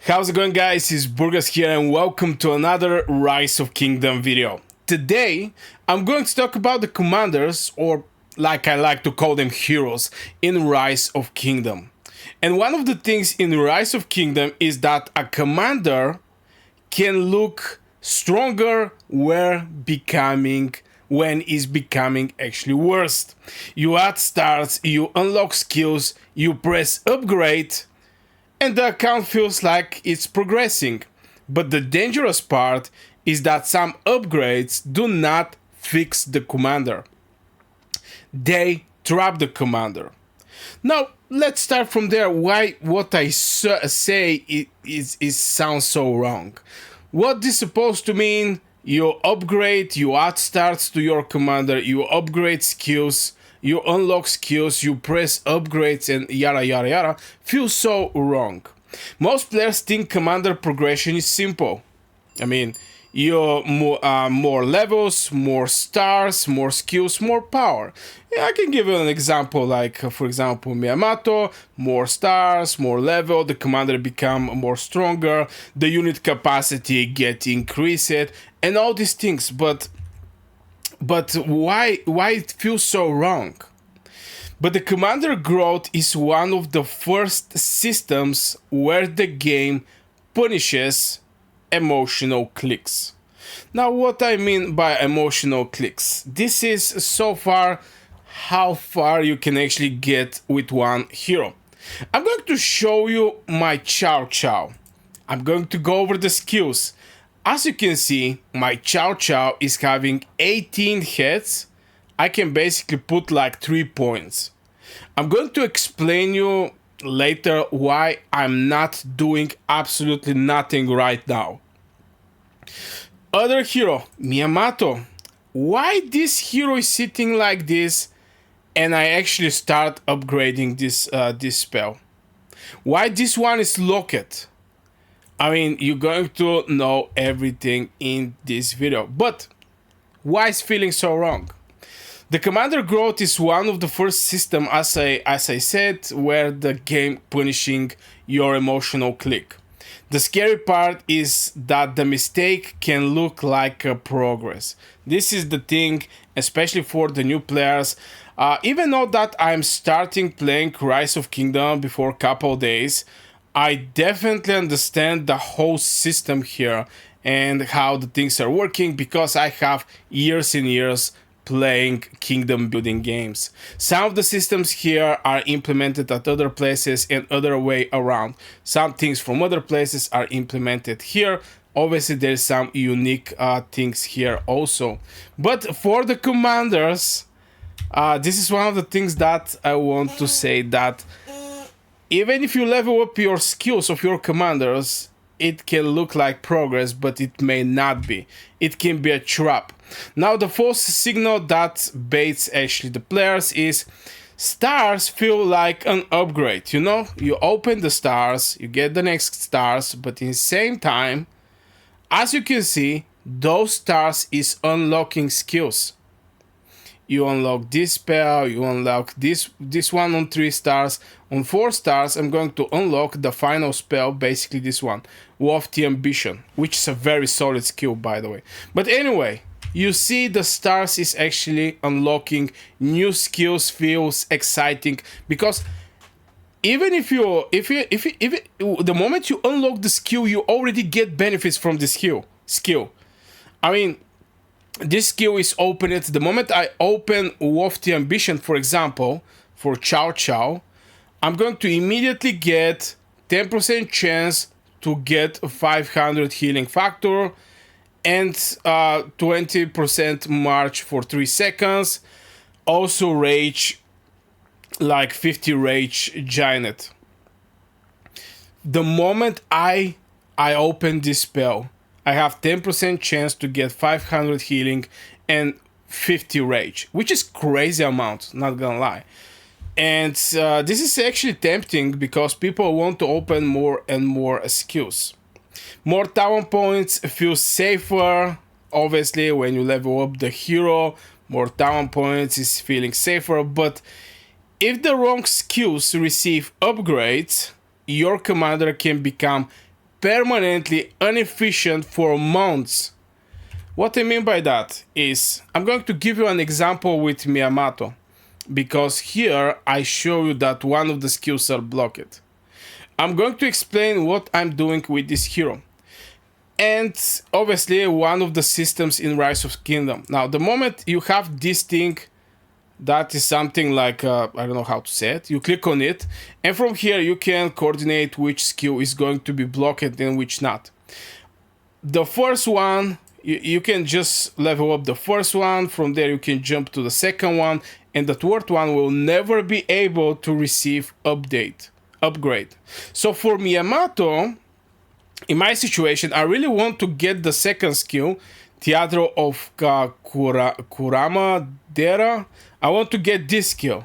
How's it going, guys? It's Burgas here and welcome to another Rise of Kingdom video. Today, I'm going to talk about the commanders, or like I like to call them, heroes, in Rise of Kingdom. And one of the things in Rise of Kingdom is that a commander can look stronger when is becoming actually worse. You add stars, you unlock skills, you press upgrade, and the account feels like it's progressing. But the dangerous part is that some upgrades do not fix the commander. They trap the commander. Now, let's start from there. Why what I say sounds so wrong. What is supposed to mean? You upgrade, you add stats to your commander, you upgrade skills, you unlock skills, you press upgrades, and yada yada yada, feels so wrong. Most players think commander progression is simple. I mean, you more levels, more stars, more skills, more power. Yeah, I can give you an example, like for example Miyamoto, more stars, more level, the commander become more stronger, the unit capacity get increased, and all these things. But why it feels so wrong? But the commander growth is one of the first systems where the game punishes emotional clicks. Now, what I mean by emotional clicks, this is so far how far you can actually get with one hero. I'm going to show you my Cao Cao. I'm going to go over the skills. As you can see, my Cao Cao is having 18 hits. I can basically put like 3 points. I'm going to explain you later why I'm not doing absolutely nothing right now. Other hero, Miyamoto. Why this hero is sitting like this and I actually start upgrading this spell? Why this one is locked? I mean, you're going to know everything in this video, but why is feeling so wrong? The commander growth is one of the first system, as I said, where the game punishing your emotional click. The scary part is that the mistake can look like a progress. This is the thing, especially for the new players. Even though that I'm starting playing Rise of Kingdom before a couple days, I definitely understand the whole system here and how the things are working because I have years and years playing kingdom building games. Some of the systems here are implemented at other places and other way around. Some things from other places are implemented here. Obviously there's some unique things here also. But for the commanders, this is one of the things that I want to say, that even if you level up your skills of your commanders, it can look like progress, but it may not be. It can be a trap. Now, the false signal that baits actually the players is stars feel like an upgrade. You know, you open the stars, you get the next stars, but in the same time, as you can see, those stars is unlocking skills. You unlock this spell, you unlock this one on 3 stars. On 4 stars, I'm going to unlock the final spell, basically this one, Lofty Ambition, which is a very solid skill, by the way. But anyway, you see the stars is actually unlocking new skills, feels exciting, because even if the moment you unlock the skill, you already get benefits from the skill. I mean, this skill is opened the moment I open Lofty Ambition, for example, for Cao Cao. I'm going to immediately get 10% chance to get 500 healing factor and 20% march for 3 seconds. Also rage, like 50 rage giant. The moment I open this spell, I have 10% chance to get 500 healing and 50 rage, which is crazy amount, not gonna lie. And this is actually tempting because people want to open more and more skills. More talent points feel safer. Obviously, when you level up the hero, more talent points is feeling safer. But if the wrong skills receive upgrades, your commander can become permanently inefficient for months. What I mean by that is, I'm going to give you an example with Miyamoto, because here I show you that one of the skills are blocked. I'm going to explain what I'm doing with this hero. And obviously one of the systems in Rise of Kingdom. Now, the moment you have this thing, that is something like, I don't know how to say it. You click on it, and from here you can coordinate which skill is going to be blocked and which not. The first one, you can just level up the first one. From there you can jump to the second one, and the third one will never be able to receive upgrade. So for Miyamoto, in my situation, I really want to get the second skill, Teatro of Kurama Dera. I want to get this skill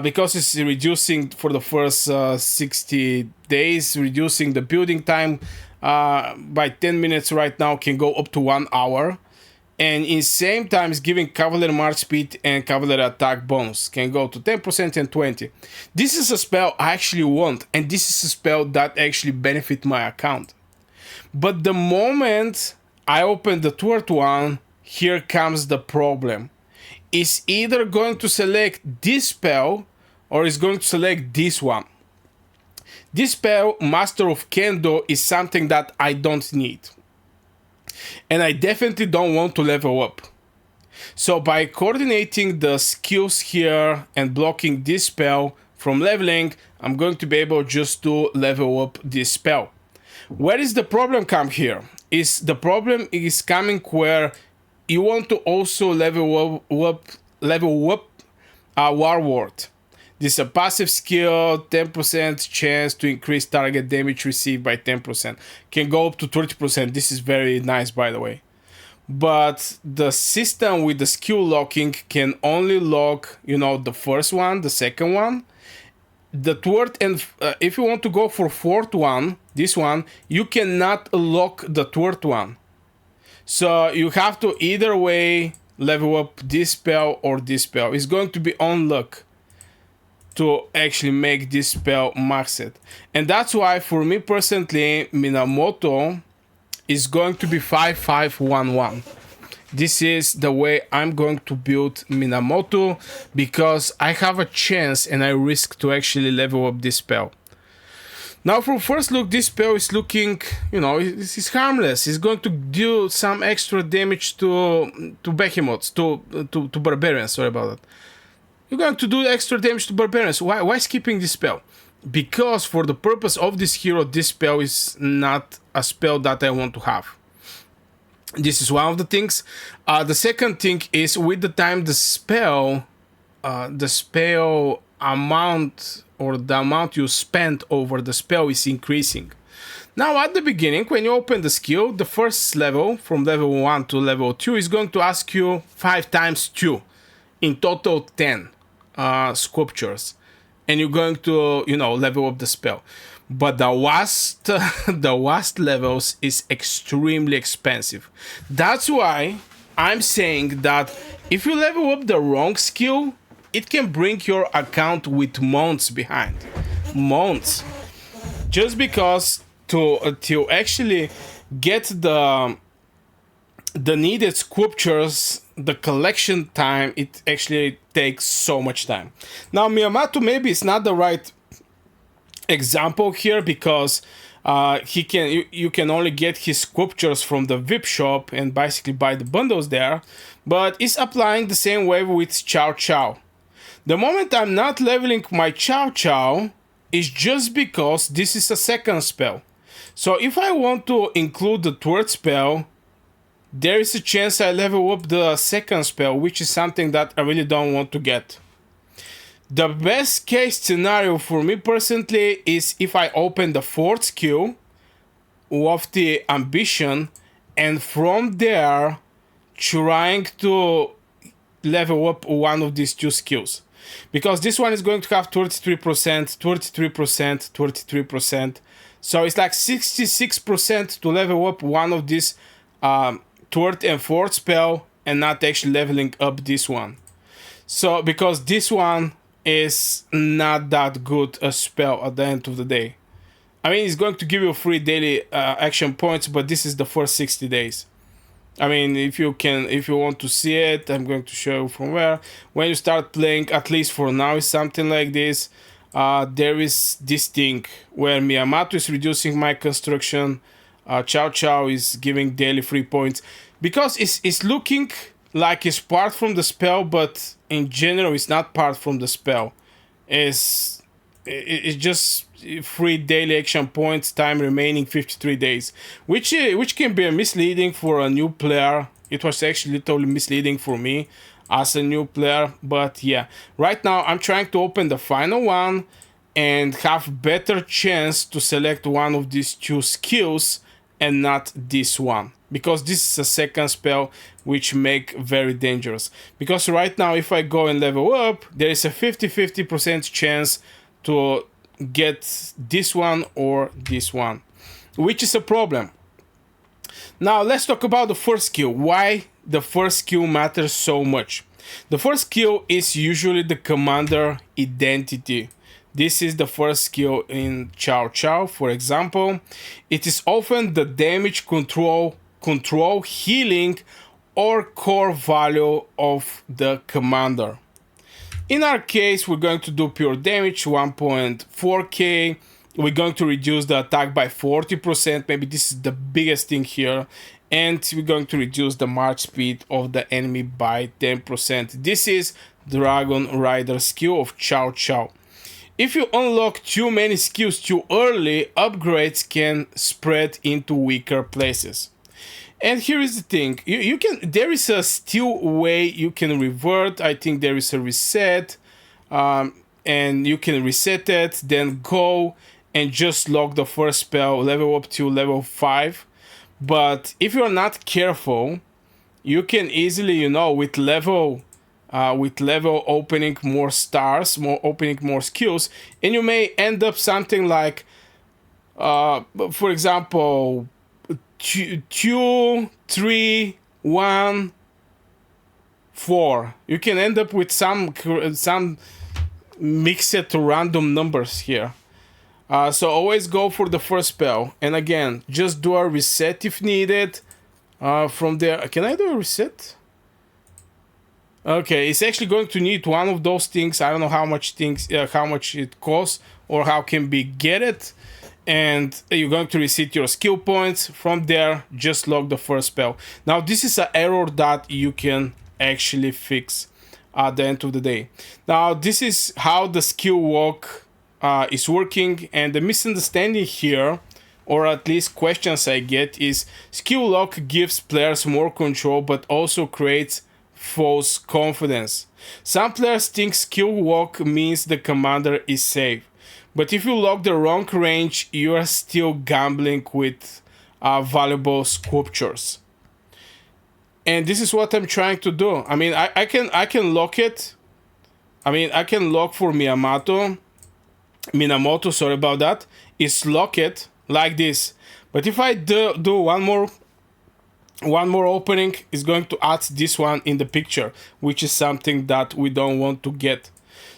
because it's reducing for the first 60 days, reducing the building time by 10 minutes right now, can go up to 1 hour. And in same time, it's giving Cavalier March Speed and Cavalier Attack bonus. Can go to 10% and 20%. This is a spell I actually want, and this is a spell that actually benefit my account. But the moment I open the third one, here comes the problem. It's either going to select this spell, or it's going to select this one. This spell, Master of Kendo, is something that I don't need. And I definitely don't want to level up. So by coordinating the skills here and blocking this spell from leveling, I'm going to be able just to level up this spell. Where is the problem come here? The problem is coming where you want to also level up Warword. This is a passive skill, 10% chance to increase target damage received by 10%. Can go up to 30%. This is very nice, by the way. But the system with the skill locking can only lock, the first one, the second one, the third, and if you want to go for fourth one, this one, you cannot lock the third one. So you have to either way level up this spell or this spell. It's going to be on luck to actually make this spell maxed. And that's why for me personally, Minamoto is going to be 5511. This is the way I'm going to build Minamoto, because I have a chance and I risk to actually level up this spell. Now from first look, this spell is looking, it's harmless. It's going to do some extra damage to behemoths, to barbarians, sorry about that. You're going to do extra damage to barbarians. Why skipping this spell? Because for the purpose of this hero, this spell is not a spell that I want to have. This is one of the things. The second thing is, with the time the spell amount, or the amount you spend over the spell, is increasing. Now at the beginning, when you open the skill, the first level, from level 1 to level 2, is going to ask you 5 times 2. In total 10 sculptures, and you're going to level up the spell. But the last levels is extremely expensive. That's why I'm saying that if you level up the wrong skill, it can bring your account with months behind. Months. Just because to actually get the needed sculptures, the collection time, it actually takes so much time. Now Miyamoto maybe is not the right example here, because you can only get his sculptures from the VIP shop and basically buy the bundles there, but it's applying the same way with Chow Chow. The moment I'm not leveling my Chow Chow is just because this is a second spell. So if I want to include the third spell, there is a chance I level up the second spell, which is something that I really don't want to get. The best case scenario for me personally is if I open the fourth skill of the ambition, and from there trying to level up one of these two skills. Because this one is going to have 33%, 33%, 33%. So it's like 66% to level up one of these third and fourth spell, and not actually leveling up this one. So because this one is not that good a spell at the end of the day. I mean, it's going to give you free daily action points, but this is the first 60 days. I mean, if you want to see it, I'm going to show you from where. When you start playing, at least for now, is something like this. There is this thing where Miyamoto is reducing my construction. Chow Chow is giving daily free points. Because it's looking like it's part from the spell, but in general, it's not part from the spell. It's just free daily action points, time remaining 53 days, which can be misleading for a new player. It was actually totally misleading for me as a new player, but yeah, right now I'm trying to open the final one and have better chance to select one of these two skills and not this one, because this is a second spell which make very dangerous. Because right now if I go and level up, there is a 50% chance to get this one or this one, which is a problem. Now let's talk about the first skill. Why the first skill matters so much. The first skill is usually the commander identity. This is the first skill in Chow Chow, for example. It is often the damage, control, healing, or core value of the commander. In our case, we're going to do pure damage, 1.4k. We're going to reduce the attack by 40%. Maybe this is the biggest thing here. And we're going to reduce the march speed of the enemy by 10%. This is Dragon Rider skill of Chow Chow. If you unlock too many skills too early, upgrades can spread into weaker places. And here is the thing, you can, there is a still way you can revert. I think there is a reset, and you can reset it, then go and just lock the first spell, level up to level 5. But if you're not careful, you can easily, you know, with level opening more stars, opening more skills, and you may end up something like, for example, 2, 3, 1, 4. You can end up with some mixed random numbers here. So always go for the first spell, and again, just do a reset if needed. From there, can I do a reset? Okay, it's actually going to need one of those things. I don't know how much it costs or how can we get it. And you're going to reset your skill points. From there, just lock the first spell. Now, this is an error that you can actually fix at the end of the day. Now, this is how the skill walk is working. And the misunderstanding here, or at least questions I get, is skill lock gives players more control, but also creates false confidence. Some players think skill walk means the commander is safe, but if you lock the wrong range, you are still gambling with valuable sculptures. And this is what I'm trying to do. I mean, I can lock it. I mean, I can lock for Minamoto, sorry about that. Is lock it like this. But if I do one more opening, is going to add this one in the picture, which is something that we don't want to get.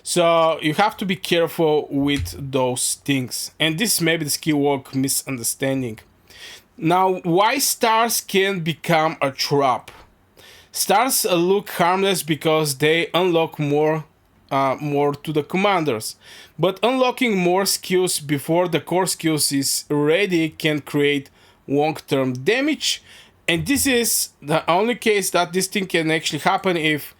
So you have to be careful with those things. And this may be the skill walk misunderstanding. Now, why stars can become a trap? Stars look harmless because they unlock more to the commanders. But unlocking more skills before the core skills is ready can create long-term damage. And this is the only case that this thing can actually happen if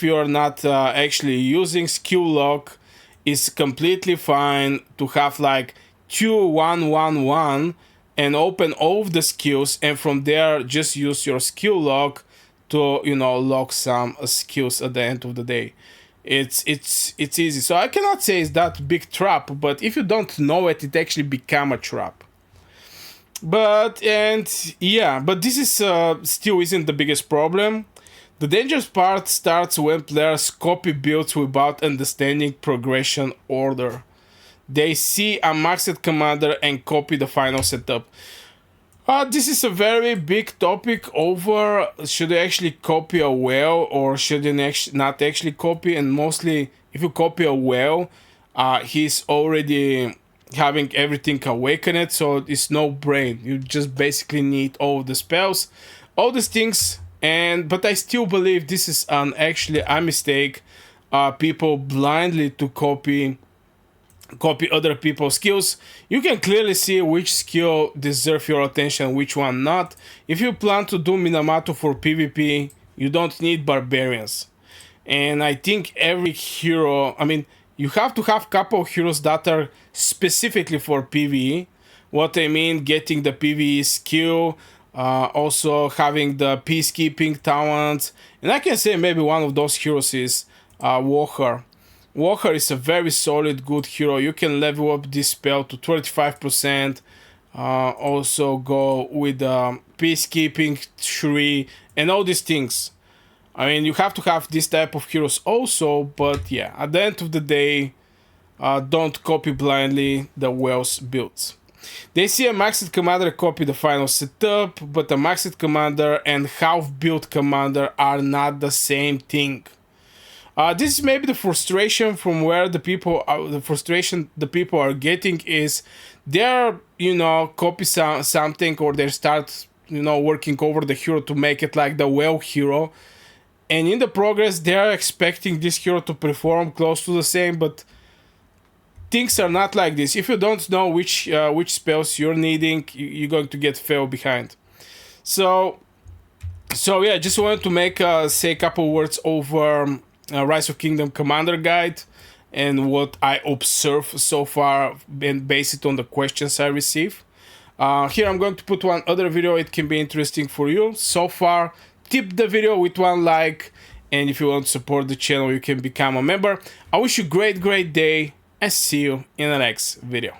you are not actually using skill lock. Is completely fine to have like 2, 1, 1, 1 and open all of the skills, and from there just use your skill lock to, you know, lock some skills at the end of the day. It's easy. So I cannot say it's that big trap, but if you don't know it, it actually become a trap. But this is still isn't the biggest problem. The dangerous part starts when players copy builds without understanding progression order. They see a maxed commander and copy the final setup. This is a very big topic over should you actually copy a whale or should you not actually copy. And mostly if you copy a whale, he's already having everything awakened, so it's no brain. You just basically need all the spells, all these things. And but I still believe this is actually a mistake. People blindly to copy other people's skills. You can clearly see which skill deserve your attention, which one not. If you plan to do Minamoto for PvP, you don't need barbarians. And I think every hero, I mean, you have to have couple of heroes that are specifically for PvE. What I mean, getting the PvE skill, also having the peacekeeping talent. And I can say maybe one of those heroes is Walker. Walker is a very solid, good hero. You can level up this spell to 25%. Also go with peacekeeping, Shuri, and all these things. I mean, you have to have this type of heroes also, but yeah, at the end of the day, don't copy blindly the Wells builds. They see a maxed commander copy the final setup, but a maxed commander and half-built commander are not the same thing. This is maybe the frustration from where the people are getting is they're, copy something, or they start, working over the hero to make it like the well hero. And in the progress, they are expecting this hero to perform close to the same, but things are not like this. If you don't know which spells you're needing, you're going to get fell behind. So yeah, just wanted to say a couple words over Rise of Kingdom Commander Guide and what I observed so far, and base it on the questions I receive. Here I'm going to put one other video. It can be interesting for you. So far, tip the video with one like, and if you want to support the channel, you can become a member. I wish you a great day, and see you in the next video.